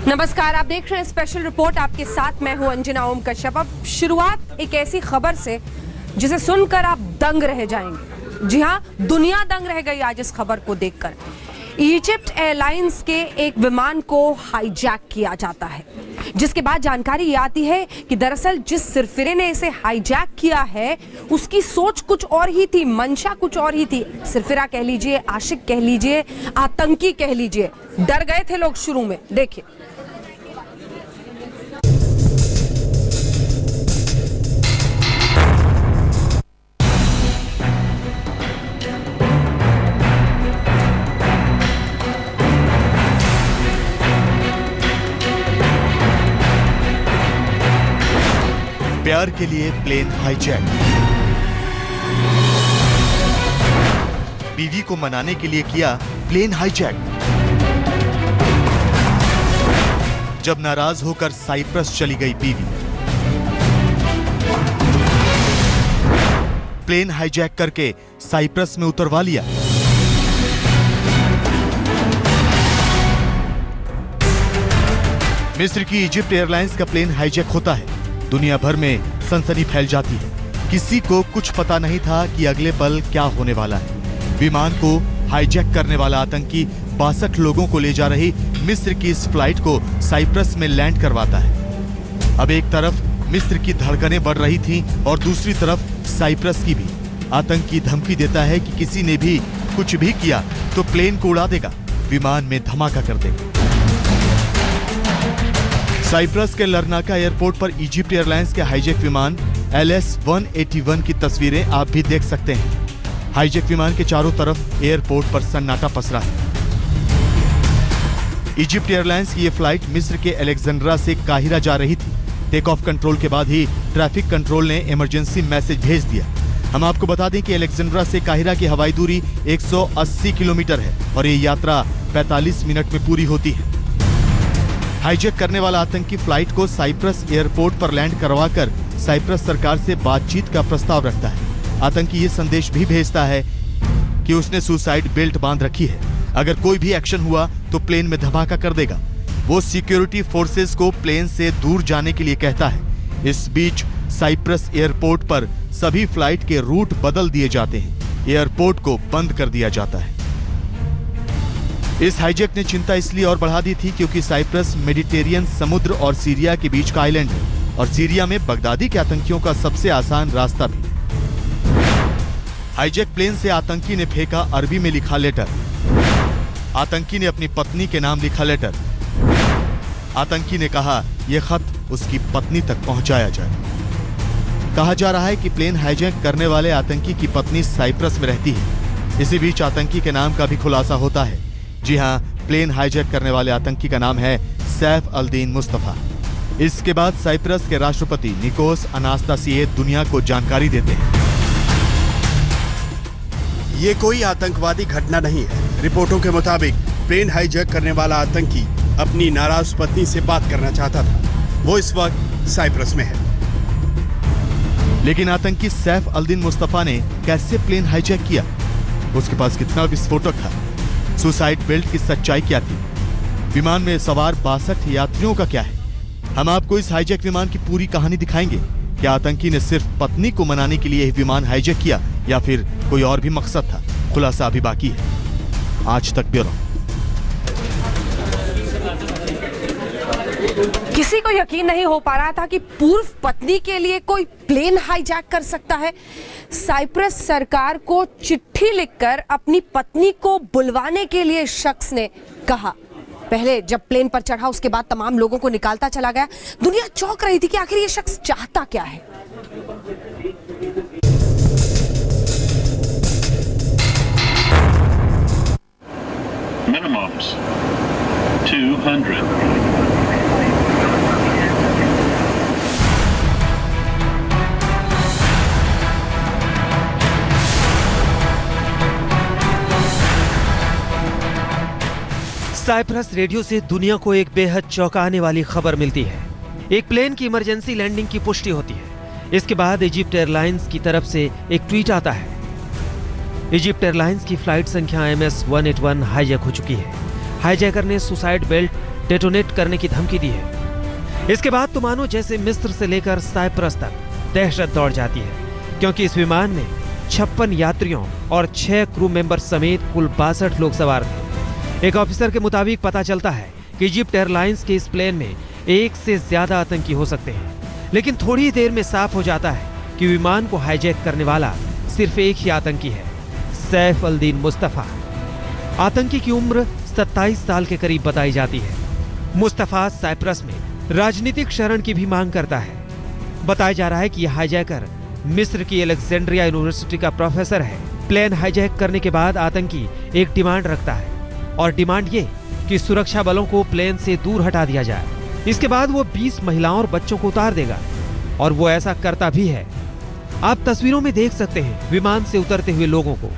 नमस्कार, आप देख रहे हैं स्पेशल रिपोर्ट। आपके साथ मैं हूं अंजना ओम कश्यप। अब शुरुआत एक ऐसी खबर से जिसे सुनकर आप दंग रह जाएंगे। जी हां, दुनिया दंग रह गई आज इस खबर को देखकर। इजिप्ट एयरलाइंस के एक विमान को हाईजैक किया जाता है, जिसके बाद जानकारी ये आती है कि दरअसल जिस सिरफिरे ने इसे हाईजैक किया है उसकी सोच कुछ और ही थी, मंशा कुछ और ही थी। सिरफिरा कह लीजिए, आशिक कह लीजिए, आतंकी कह लीजिए। डर गए थे लोग शुरू में। देखिए, प्यार के लिए प्लेन हाईजैक। बीवी को मनाने के लिए किया प्लेन हाईजैक। जब नाराज होकर साइप्रस चली गई बीवी, प्लेन हाईजैक करके साइप्रस में उतरवा लिया। मिस्र की इजिप्ट एयरलाइंस का प्लेन हाईजैक होता है। दुनिया भर में सनसनी फैल जाती है। किसी को कुछ पता नहीं था कि अगले पल क्या होने वाला है। विमान को हाईजैक करने वाला आतंकी 62 लोगों को ले जा रही मिस्र की इस फ्लाइट को साइप्रस में लैंड करवाता है। अब एक तरफ मिस्र की धड़कनें बढ़ रही थीं और दूसरी तरफ साइप्रस की भी। आतंकी धमकी देता है कि किसी ने भी कुछ भी किया तो प्लेन को उड़ा देगा, विमान में धमाका कर देगा। साइप्रस के लरनाका एयरपोर्ट पर इजिप्ट एयरलाइंस के हाईजैक विमान LS-181 की तस्वीरें आप भी देख सकते हैं। हाईजैक विमान के चारों तरफ एयरपोर्ट पर सन्नाटा पसरा है। इजिप्ट एयरलाइंस की यह फ्लाइट मिस्र के अलेक्जेंड्रा से काहिरा जा रही थी। टेक ऑफ कंट्रोल के बाद ही ट्रैफिक कंट्रोल ने इमरजेंसी मैसेज भेज दिया। हम आपको बता दें कि अलेक्जेंड्रा से काहिरा की हवाई दूरी 180 किलोमीटर है और ये यात्रा 45 मिनट में पूरी होती है। हाईजैक करने वाला आतंकी फ्लाइट को साइप्रस एयरपोर्ट पर लैंड करवाकर साइप्रस सरकार से बातचीत का प्रस्ताव रखता है। आतंकी ये संदेश भी भेजता है कि उसने सुसाइड बेल्ट बांध रखी है, अगर कोई भी एक्शन हुआ तो प्लेन में धमाका कर देगा। वो सिक्योरिटी फोर्सेस को प्लेन से दूर जाने के लिए कहता है। इस बीच साइप्रस एयरपोर्ट पर सभी फ्लाइट के रूट बदल दिए जाते हैं। एयरपोर्ट को बंद कर दिया जाता है। इस हाईजैक ने चिंता इसलिए और बढ़ा दी थी क्योंकि साइप्रस मेडिटेरियन समुद्र और सीरिया के बीच का आइलैंड है और सीरिया में बगदादी के आतंकियों का सबसे आसान रास्ता भी। हाईजैक प्लेन से आतंकी ने फेंका अरबी में लिखा लेटर। आतंकी ने अपनी पत्नी के नाम लिखा लेटर। आतंकी ने कहा यह खत उसकी पत्नी तक पहुंचाया जाए। कहा जा रहा है कि प्लेन हाईजैक करने वाले आतंकी की पत्नी साइप्रस में रहती है। इसी बीच आतंकी के नाम का भी खुलासा होता है। जी हां, प्लेन हाईजैक करने वाले आतंकी का नाम है सैफ अल-दीन मुस्तफा। इसके बाद साइप्रस के राष्ट्रपति निकोस अनास्तासिए दुनिया को जानकारी देते हैं। ये कोई आतंकवादी घटना नहीं है। रिपोर्टों के मुताबिक प्लेन हाईजैक करने वाला आतंकी अपनी नाराज पत्नी से बात करना चाहता था। वो इस वक्त साइप्रस में है। लेकिन आतंकी सैफ अल-दीन मुस्तफा ने कैसे प्लेन हाईजैक किया? उसके पास कितना विस्फोटक था? सुसाइड बेल्ट की सच्चाई क्या थी? विमान में सवार 62 यात्रियों का क्या है? हम आपको इस हाईजैक विमान की पूरी कहानी दिखाएंगे। क्या आतंकी ने सिर्फ पत्नी को मनाने के लिए यह विमान हाईजैक किया या फिर कोई और भी मकसद था? खुलासा अभी बाकी है। आज तक ब्यूरो। किसी को यकीन नहीं हो पा रहा था कि पूर्व पत्नी के लिए कोई प्लेन हाईजैक कर सकता है। साइप्रस सरकार को चिट्ठी लिखकर अपनी पत्नी को बुलवाने के लिए शख्स ने कहा। पहले जब प्लेन पर चढ़ा उसके बाद तमाम लोगों को निकालता चला गया। दुनिया चौंक रही थी कि आखिर ये शख्स चाहता क्या है। Minimums 200. साइप्रस रेडियो से दुनिया को एक बेहद चौंकाने वाली खबर मिलती है। एक प्लेन की इमरजेंसी लैंडिंग की पुष्टि होती है। इसके बाद इजिप्ट एयरलाइंस की तरफ से एक ट्वीट आता है। इजिप्ट एयरलाइंस की फ्लाइट संख्या MS-181 हाईजैक हो चुकी है। हाईजैकर ने सुसाइड बेल्ट डेटोनेट करने की धमकी दी है। इसके बाद तो मानो जैसे मिस्र से लेकर साइप्रस तक दहशत दौड़ जाती है, क्योंकि इस विमान में 56 यात्रियों और 6 क्रू मेंबर समेत कुल 62 लोग सवार थे। एक ऑफिसर के मुताबिक पता चलता है कि इजिप्ट एयरलाइंस के इस प्लेन में 1 से ज्यादा आतंकी हो सकते हैं, लेकिन थोड़ी देर में साफ हो जाता है कि विमान को हाईजैक करने वाला सिर्फ एक ही आतंकी है, सैफ अल-दीन मुस्तफा। आतंकी की उम्र 27 साल के करीब बताई जाती है। मुस्तफा साइप्रस में राजनीतिक शरण की भी मांग करता है। बताया जा रहा है कि यह हाईजैकर मिस्र की अलेक्जेंड्रिया यूनिवर्सिटी का प्रोफेसर है। प्लेन हाईजैक करने के बाद आतंकी एक डिमांड रखता है, और डिमांड ये कि सुरक्षा बलों को प्लेन से दूर हटा दिया जाए। इसके बाद वो 20 महिलाओं और बच्चों को उतार देगा, और वो ऐसा करता भी है। आप तस्वीरों में देख सकते हैं विमान से उतरते हुए लोगों को।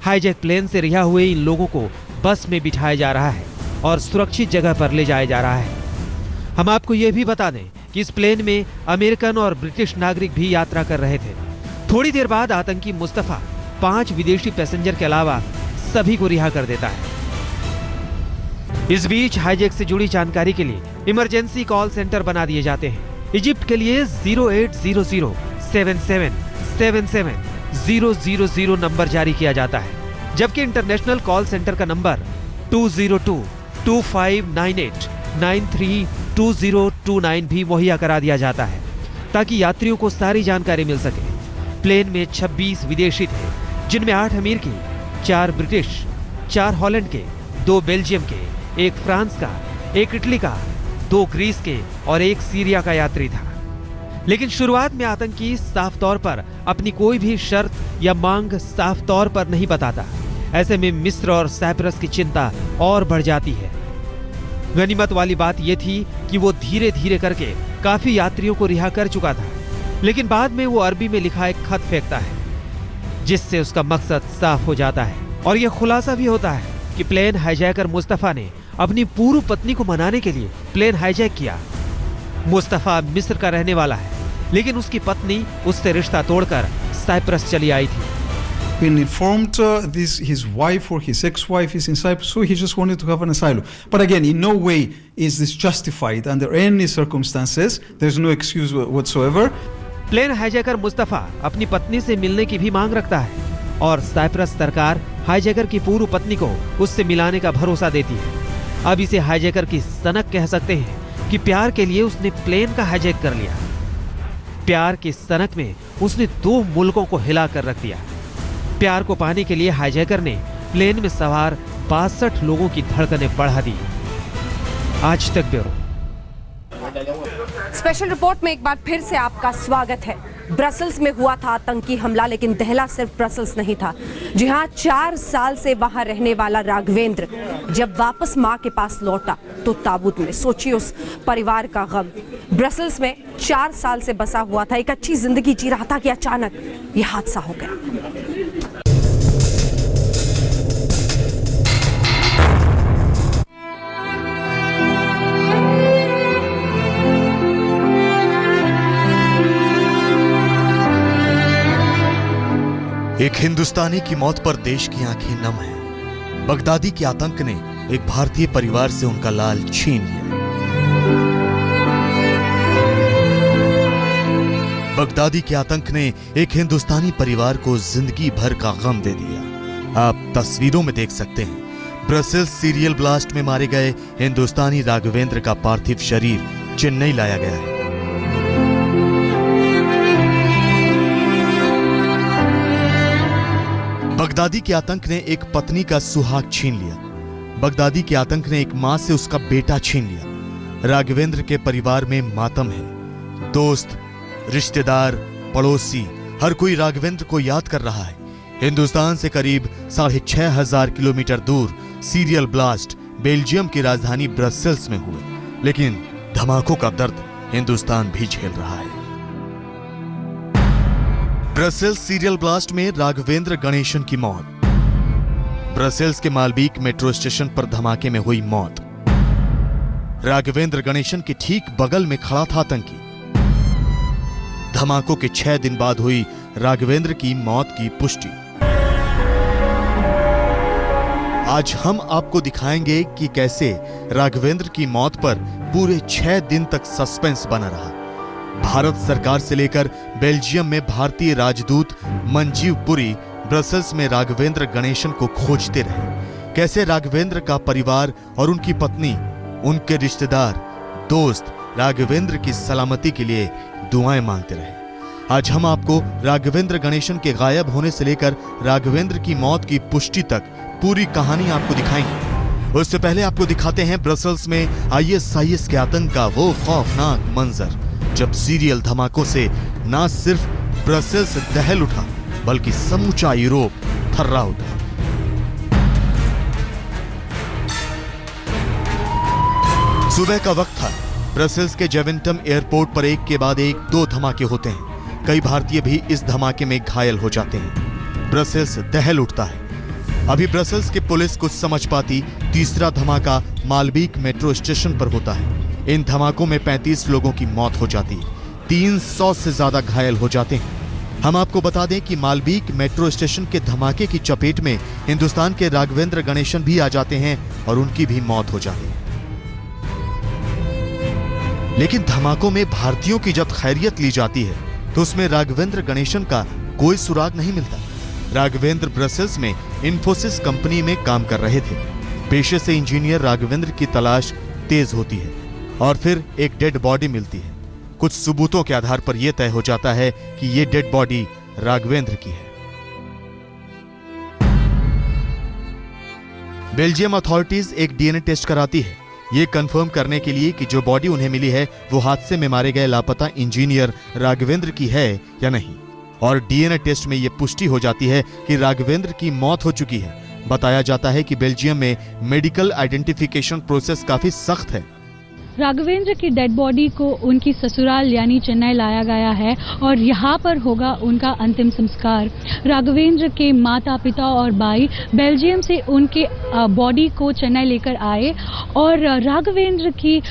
हाईजैक प्लेन से रिहा हुए इन लोगों को बस में बिठाया जा रहा है और सुरक्षित जगह पर ले जाया जा रहा है। हम आपको यह भी बता दें कि इस प्लेन में अमेरिकन और ब्रिटिश नागरिक भी यात्रा कर रहे थे। थोड़ी देर बाद आतंकी मुस्तफा 5 विदेशी पैसेंजर के अलावा सभी को रिहा कर देता है। इस बीच हाईजैक से जुड़ी जानकारी के लिए इमरजेंसी कॉल सेंटर बना दिए जाते हैं। इजिप्ट के लिए 0800-7777-000 नंबर जारी किया जाता है, जबकि इंटरनेशनल कॉल सेंटर का नंबर 202-2598-932029 भी मुहैया करा दिया जाता है, ताकि यात्रियों को सारी जानकारी मिल सके। प्लेन में 26 विदेशी थे, जिनमें 8 अमेरिकी, 4 ब्रिटिश, 4 हॉलैंड के, 2 बेल्जियम के, 1 फ्रांस का, 1 इटली का, 2 ग्रीस के और 1 सीरिया का यात्री था। लेकिन शुरुआत में आतंकी साफ तौर पर अपनी कोई भी शर्त या मांग साफ तौर पर नहीं बताता। ऐसे में मिस्र और साइप्रस की चिंता और बढ़ जाती है। गनीमत वाली बात यह थी कि वो धीरे धीरे करके काफी यात्रियों को रिहा कर चुका था, लेकिन बाद में वो अरबी में लिखा एक खत फेंकता है, जिससे उसका मकसद साफ हो जाता है। और यह खुलासा भी होता है कि प्लेन हाईजैकर मुस्तफा ने अपनी पूर्व पत्नी को मनाने के लिए प्लेन हाईजैक किया। मुस्तफा मिस्र का रहने वाला है, लेकिन उसकी पत्नी उससे रिश्ता तोड़कर साइप्रस चली आई थी। Been informed his wife or his ex-wife is in Cyprus, so he just wanted to have an asylum. But again, in no way is this justified under any circumstances. There's no excuse whatsoever. Plane hijacker Mustafa अपनी पत्नी से मिलने की भी मांग रखता है, और साइप्रस सरकार हाईजैकर की पूर्व पत्नी को उससे मिलाने का भरोसा देती है। अब इसे हाईजैकर की सनक कह सकते हैं कि प्यार के लिए उसने प्लेन का हाईजैक कर लिया। प्यार की सनक में उसने 2 मुल्कों को हिला कर रख दिया। प्यार को पाने के लिए हाईजैकर ने प्लेन में सवार 62 लोगों की धड़कनें बढ़ा दी। आज तक ब्यूरो। स्पेशल रिपोर्ट में एक बार फिर से आपका स्वागत है। ब्रसल्स में हुआ था आतंकी हमला, लेकिन दहला सिर्फ ब्रसल्स नहीं था। जी हां, 4 साल से वहां रहने वाला राघवेंद्र जब वापस मां के पास लौटा तो ताबूत में। सोचिए उस परिवार का गम। ब्रसल्स में 4 साल से बसा हुआ था, एक अच्छी जिंदगी जी रहा था कि अचानक यह हादसा हो गया। एक हिंदुस्तानी की मौत पर देश की आंखें नम हैं। बगदादी के आतंक ने एक भारतीय परिवार से उनका लाल छीन लिया। बगदादी के आतंक ने एक हिंदुस्तानी परिवार को जिंदगी भर का गम दे दिया। आप तस्वीरों में देख सकते हैं, ब्रसेल्स सीरियल ब्लास्ट में मारे गए हिंदुस्तानी राघवेंद्र का पार्थिव शरीर चेन्नई लाया गया है। बगदादी के आतंक ने एक पत्नी का सुहाग छीन लिया। बगदादी के आतंक ने एक मां से उसका बेटा छीन लिया। राघवेंद्र के परिवार में मातम है। दोस्त, रिश्तेदार, पड़ोसी, हर कोई राघवेंद्र को याद कर रहा है। हिंदुस्तान से करीब 6500 किलोमीटर दूर सीरियल ब्लास्ट बेल्जियम की राजधानी ब्रसेल्स में हुए, लेकिन धमाकों का दर्द हिंदुस्तान भी झेल रहा है। ब्रसेल्स सीरियल ब्लास्ट में राघवेंद्र गणेशन की मौत। ब्रसेल्स के मालबीक मेट्रो स्टेशन पर धमाके में हुई मौत। राघवेंद्र गणेशन के ठीक बगल में खड़ा था आतंकी। धमाकों के 6 दिन बाद हुई राघवेंद्र की मौत की पुष्टि। आज हम आपको दिखाएंगे कि कैसे राघवेंद्र की मौत पर पूरे 6 दिन तक सस्पेंस बना रहा। भारत सरकार से लेकर बेल्जियम में भारतीय राजदूत मंजीव पुरी ब्रसेल्स में राघवेंद्र गणेशन को खोजते रहे। कैसे राघवेंद्र का परिवार और उनकी पत्नी, उनके रिश्तेदार, दोस्त राघवेंद्र की सलामती के लिए दुआएं मांगते रहे। आज हम आपको राघवेंद्र गणेशन के गायब होने से लेकर राघवेंद्र की मौत की पुष्टि तक पूरी कहानी आपको दिखाएंगे। उससे पहले आपको दिखाते हैं ब्रसेल्स में ISIS के आतंक का वो खौफनाक मंजर, जब सीरियल धमाकों से न सिर्फ ब्रसेल्स दहल उठा बल्कि समूचा यूरोप थर्रा उठा। सुबह का वक्त था। ब्रसेल्स के जेवेंटम एयरपोर्ट पर एक के बाद एक 2 धमाके होते हैं। कई भारतीय भी इस धमाके में घायल हो जाते हैं। ब्रसेल्स दहल उठता है। अभी ब्रसेल्स की पुलिस कुछ समझ पाती, तीसरा धमाका मालबीक मेट्रो स्टेशन पर होता है। इन धमाकों में 35 लोगों की मौत हो जाती है, 300 से ज्यादा घायल हो जाते हैं। हम आपको बता दें कि मालबीक मेट्रो स्टेशन के धमाके की चपेट में हिंदुस्तान के राघवेंद्र गणेशन भी आ जाते हैं और उनकी भी मौत हो जाती है। लेकिन धमाकों में भारतीयों की जब खैरियत ली जाती है तो उसमें राघवेंद्र गणेशन का कोई सुराग नहीं मिलता। राघवेंद्र ब्रसेल्स में इन्फोसिस कंपनी में काम कर रहे थे। पेशे से इंजीनियर राघवेंद्र की तलाश तेज होती है और फिर एक डेड बॉडी मिलती है। कुछ सबूतों के आधार पर यह तय हो जाता है कि यह डेड बॉडी राघवेंद्र की है। बेल्जियम अथॉरिटीज एक DNA टेस्ट कराती है, ये कंफर्म करने के लिए कि जो बॉडी उन्हें मिली है वो हादसे में मारे गए लापता इंजीनियर राघवेंद्र की है या नहीं। और DNA टेस्ट में ये पुष्टि हो जाती है कि राघवेंद्र की मौत हो चुकी है। बताया जाता है कि बेल्जियम में मेडिकल आइडेंटिफिकेशन प्रोसेस काफी सख्त है। राघवेंद्र की डेड बॉडी को उनकी ससुराल यानी चेन्नई लाया गया है और यहाँ पर होगा उनका अंतिम संस्कार। राघवेंद्र के माता पिता और भाई बेल्जियम से उनके बॉडी को चेन्नई लेकर आए और राघवेंद्र की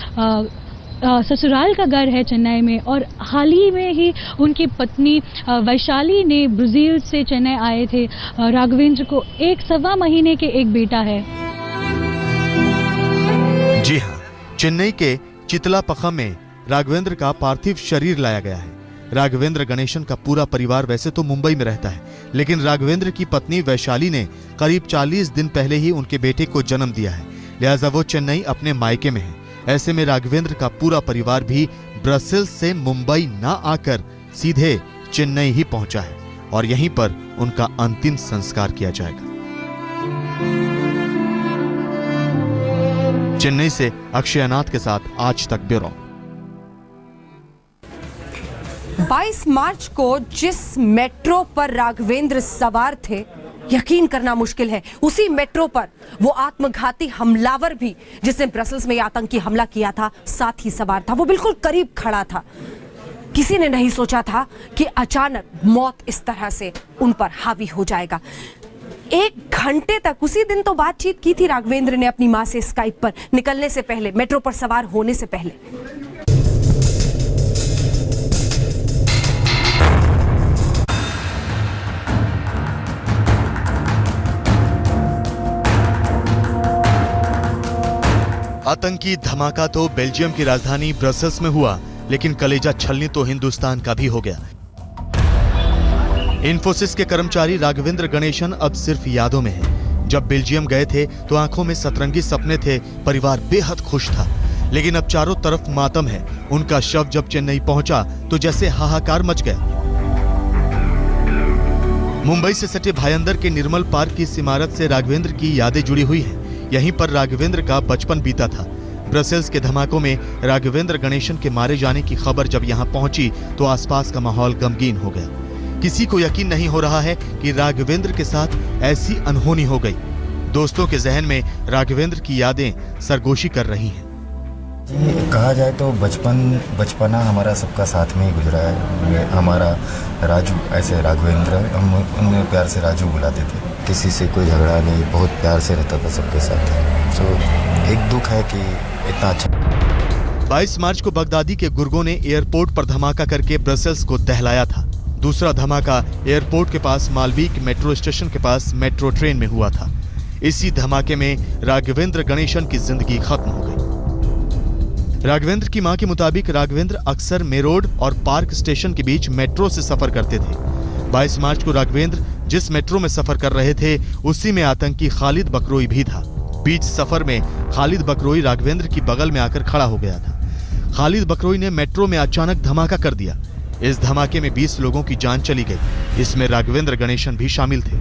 ससुराल का घर है चेन्नई में और हाल ही में ही उनकी पत्नी वैशाली ने ब्राजील से चेन्नई आए थे। राघवेंद्र को 1.25 महीने के एक बेटा है। जी हाँ, चेन्नई के चितलापखम में राघवेंद्र का पार्थिव शरीर लाया गया है। राघवेंद्र गणेशन का पूरा परिवार वैसे तो मुंबई में रहता है, लेकिन राघवेंद्र की पत्नी वैशाली ने करीब 40 दिन पहले ही उनके बेटे को जन्म दिया है, लिहाजा वो चेन्नई अपने मायके में है। ऐसे में राघवेंद्र का पूरा परिवार भी ब्रसेल्स से मुंबई ना आकर सीधे चेन्नई ही पहुंचा है और यहीं पर उनका अंतिम संस्कार किया जाएगा। चेन्नई से अक्षय नाथ के साथ आज तक ब्यूरो। 22 मार्च को जिस मेट्रो पर राघवेंद्र सवार थे, यकीन करना मुश्किल है उसी मेट्रो पर वो आत्मघाती हमलावर भी जिसने ब्रसेल्स में आतंकी हमला किया था साथ ही सवार था। वो बिल्कुल करीब खड़ा था। किसी ने नहीं सोचा था कि अचानक मौत इस तरह से उन पर हावी हो जाएगा। 1 घंटे तक उसी दिन तो बातचीत की थी राघवेंद्र ने अपनी मां से स्काइप पर, निकलने से पहले, मेट्रो पर सवार होने से पहले। आतंकी धमाका तो बेल्जियम की राजधानी ब्रसेल्स में हुआ, लेकिन कलेजा छलनी तो हिंदुस्तान का भी हो गया। इन्फोसिस के कर्मचारी राघवेंद्र गणेशन अब सिर्फ यादों में है। जब बेल्जियम गए थे तो आंखों में सतरंगी सपने थे, परिवार बेहद खुश था, लेकिन अब चारों तरफ मातम है। उनका शव जब चेन्नई पहुंचा तो जैसे हाहाकार मच गया। मुंबई से सटे भायंदर के निर्मल पार्क की इस इमारत से राघवेंद्र की यादें जुड़ी हुई हैं। यहीं पर राघवेंद्र का बचपन बीता था। ब्रसेल्स के धमाकों में राघवेंद्र गणेशन के मारे जाने की खबर जब यहां पहुंची तो आसपास का माहौल गमगीन हो गया। किसी को यकीन नहीं हो रहा है कि राघवेंद्र के साथ ऐसी अनहोनी हो गई। दोस्तों के जहन में राघवेंद्र की यादें सरगोशी कर रही हैं। कहा जाए तो बचपना हमारा सबका साथ में ही गुजरा है। हमारा राजू, ऐसे राघवेंद्र, हम उन्हें प्यार से राजू बुलाते थे। किसी से कोई झगड़ा नहीं, बहुत प्यार से रहता था सबके साथ। एक दुख है कि इतना अच्छा। 22 मार्च को बगदादी के गुर्गों ने एयरपोर्ट पर धमाका करके ब्रसेल्स को दहलाया था। दूसरा धमाका एयरपोर्ट के पास मालबीक मेट्रो स्टेशन के पास मेट्रो ट्रेन में हुआ था। इसी धमाके में राघवेंद्र गणेशन की जिंदगी खत्म हो गई। राघवेंद्र की मां के मुताबिक राघवेंद्र अक्सर मेरोड और पार्क स्टेशन के बीच मेट्रो से सफर करते थे। 22 मार्च को राघवेंद्र जिस मेट्रो में सफर कर रहे थे उसी में आतंकी खालिद बकरोई भी था। बीच सफर में खालिद बकरोई राघवेंद्र की बगल में आकर खड़ा हो गया था। खालिद बकरोई ने मेट्रो में अचानक धमाका कर दिया। इस धमाके में 20 लोगों की जान चली गई। इसमें राघवेंद्र गणेशन भी शामिल थे।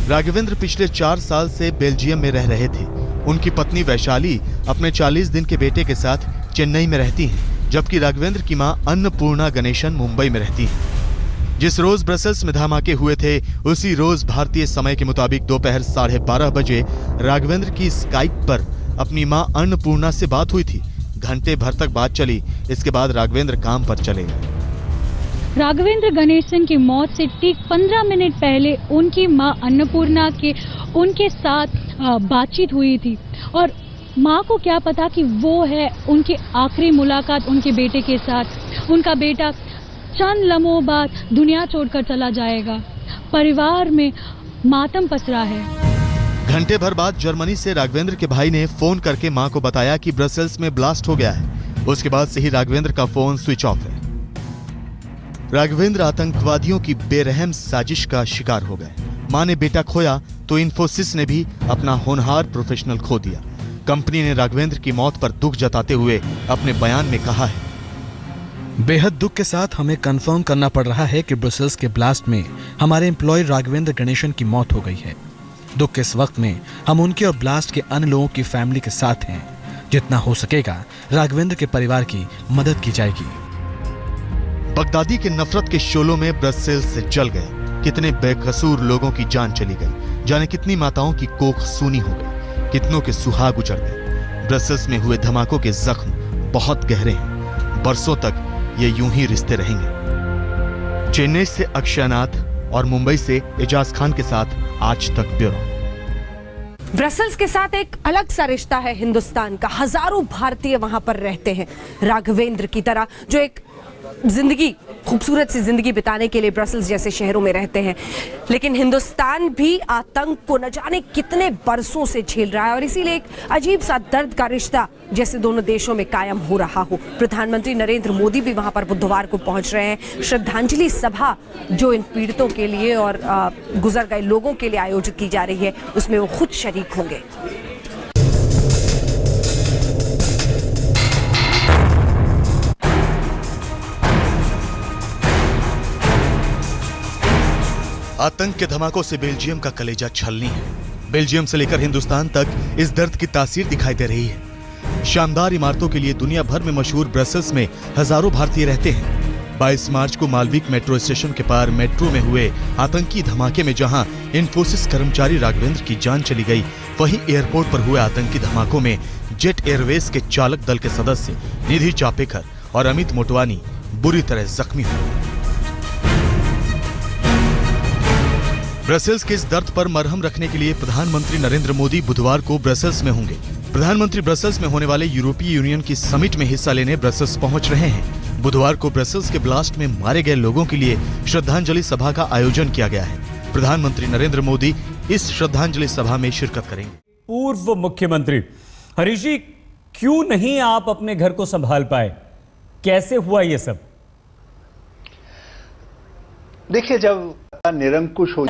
राघवेंद्र पिछले 4 साल से बेल्जियम में रह रहे थे। उनकी पत्नी वैशाली अपने 40 दिन के बेटे के साथ चेन्नई में रहती हैं, जबकि राघवेंद्र की मां अन्नपूर्णा गणेशन मुंबई में रहती हैं। जिस रोज ब्रसेल्स में धमाके हुए थे उसी रोज भारतीय समय के मुताबिक दोपहर 12:30 बजे राघवेंद्र की स्काइप पर अपनी मां अन्नपूर्णा से बात हुई थी। घंटे भर तक बात चली। इसके बाद राघवेंद्र काम पर चले गए। राघवेंद्र गणेशन की मौत से ठीक 15 मिनट पहले उनकी मां अन्नपूर्णा के उनके साथ बातचीत हुई थी और मां को क्या पता कि वो है उनकी आखिरी मुलाकात उनके बेटे के साथ। उनका बेटा चंद लम्हों बाद दुनिया छोड़कर चला जाएगा। परिवार में मातम पसरा है। घंटे भर बाद जर्मनी से राघवेंद्र के भाई ने फोन करके मां को बताया कि ब्रसेल्स में ब्लास्ट हो गया है। उसके बाद से ही राघवेंद्र का फोन स्विच ऑफ है। राघवेंद्र आतंकवादियों की बेरहम साजिश का शिकार हो गए। मां ने बेटा खोया तो इन्फोसिस ने भी अपना होनहार प्रोफेशनल खो दिया। कंपनी ने राघवेंद्र की मौत पर दुख जताते हुए अपने बयान में कहा है, बेहद दुख के साथ हमें कंफर्म करना पड़ रहा है कि ब्रसेल्स के ब्लास्ट में हमारे एम्प्लॉय राघवेंद्र गणेशन की मौत हो गई है। दुख के इस वक्त में हम उनके और ब्लास्ट के अन्य लोगों की फैमिली के साथ हैं। जितना हो सकेगा राघवेंद्र के परिवार की मदद की जाएगी। बगदादी के नफरत के शोलों में ब्रसेल्स जल गए। कितने बेकसूर लोगों की जान चली गई। जाने कितनी माताओं की कोख सूनी हो गई। कितनों के सुहाग उजड़ गए। ब्रसेल्स में हुए धमाकों के जख्म बहुत गहरे हैं। बरसों तक ये यूं ही रिश्ते रहेंगे। चेन्नई से अक्षयनाथ और मुंबई से एजाज खान के साथ आज तक ब्यूरो। ब्रसेल्स के साथ एक अलग सा रिश्ता है हिंदुस्तान का। हजारों भारतीय वहां पर रहते हैं, राघवेंद्र की तरह, जो एक जिंदगी, खूबसूरत सी जिंदगी बिताने के लिए ब्रसेल्स जैसे शहरों में रहते हैं। लेकिन हिंदुस्तान भी आतंक को न जाने कितने बरसों से झेल रहा है और इसीलिए एक अजीब सा दर्द का रिश्ता जैसे दोनों देशों में कायम हो रहा हो। प्रधानमंत्री नरेंद्र मोदी भी वहां पर बुधवार को पहुंच रहे हैं। श्रद्धांजलि सभा जो इन पीड़ितों के लिए और गुजर गए लोगों के लिए आयोजित की जा रही है, उसमें वो खुद शरीक होंगे। आतंक के धमाकों से बेल्जियम का कलेजा छलनी है। बेल्जियम से लेकर हिंदुस्तान तक इस दर्द की तासीर दिखाई दे रही है। शानदार इमारतों के लिए दुनिया भर में मशहूर ब्रसेल्स में हजारों भारतीय रहते हैं। 22 मार्च को मालवीक मेट्रो स्टेशन के पार मेट्रो में हुए आतंकी धमाके में जहां इन्फोसिस कर्मचारी राघवेंद्र की जान चली गई, वहीं एयरपोर्ट पर हुए आतंकी धमाकों में जेट एयरवेज के चालक दल के सदस्य निधि चापेकर और अमित मोटवानी बुरी तरह जख्मी हुए। ब्रसेल्स के इस दर्द पर मरहम रखने के लिए प्रधानमंत्री नरेंद्र मोदी बुधवार को ब्रसेल्स में होंगे। प्रधानमंत्री ब्रसेल्स में होने वाले यूरोपीय यूनियन की समिट में हिस्सा लेने ब्रसेल्स पहुंच रहे हैं। बुधवार को ब्रसेल्स के ब्लास्ट में मारे गए लोगों के लिए श्रद्धांजलि सभा का आयोजन किया गया है। प्रधानमंत्री नरेंद्र मोदी इस श्रद्धांजलि सभा में शिरकत करेंगे। पूर्व मुख्यमंत्री हरीश जी, क्यों नहीं आप अपने घर को संभाल पाए? कैसे हुआ ये सब? देखिए, जब निरंकुश हो